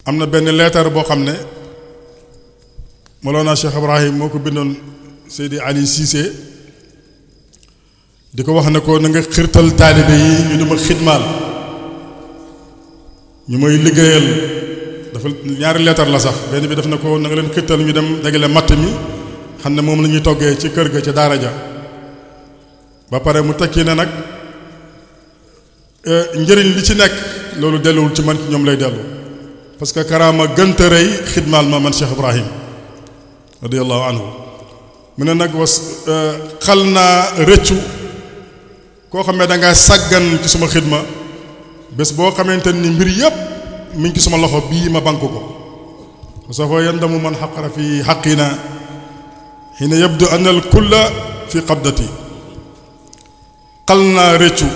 am na benn leetar boo xam ne Mawlana Cheikh Ibrahim moo ko bindoon Seydi Ali Cissé di ko wax ne ko na nga xirtal taalibe yi ñu di ma xidmaal ñu may liggéeyal dafa ñaari leetar la sax benn bi daf na ko na nga leen xirtal ñu dem dagale matt mi xam ne moom la ñuy toggee ci kër ga ca daara ja ba pare mu tekki ne nag njëriñ li ci nekk loolu delluwul ci man ci ñoom lay dellu parce que karaama gënta rëy xidmaal ma man Cheikh Ibrahim radiyallahu anhu mu ne nag xal naa rëccu koo xam ne da nga sàggan ci suma xidma bés boo xamante ni mbir yépp mi ngi ci suma loxo bii ma banku ko soo fa yandamu man xaqara fi xaqina xina yabdu an al kulla fi qabdati xal naa rëccu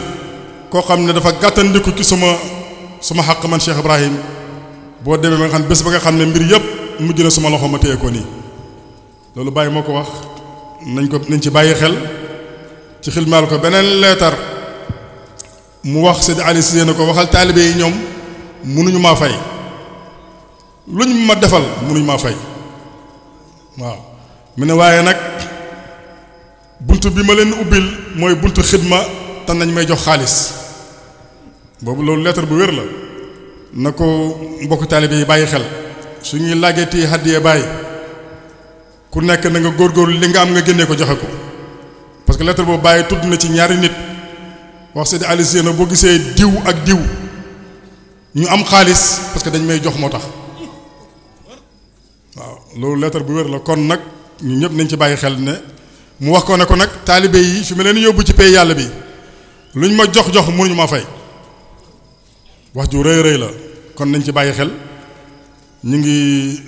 koo xam ne dafa gàttandiku ci suma xaq man Cheikh Ibrahim boo demee ba nga xam bés ba nga xam ne mbir yépp mujj na suma loxo ma téye ko nii loolu bàyyi moo ko wax nañ ci bàyyi xel ci xilmaal ko beneen leetar mu wax Seydi Ali Cissé ne ko waxal taalibe yi ñoom mënuñu maa fay luñ ma defal mënuñu maa fay waaw mu ne waaye nag bunt bi ma leen ubbil mooy buntu xidma te nañ may jox xaalis boobu loolu leetar bu wér la na ko mbokk taalibe yi bàyyi xel su ñuy laajee haddiyee bàyyi ku nekk na nga góorgóorlu li nga am nga génnee ko joxe ko parce que lettre boobu bàyyi tudd na ci ñaari nit wax Seydi Ali Cissé na boo gisee diw ak diw ñu am xaalis parce que dañ may jox moo tax waaw loolu lettre bu wér la kon nag ñu ñëpp nañ ci bàyyi xel ne mu wax ko ne ko nag taalibe yi fi ma leen yóbbu ci pay yàlla bi luñ ma jox mënuñu ma fay wax ju rëy rëy la kon nañ ci bàyyi xel ñu ngi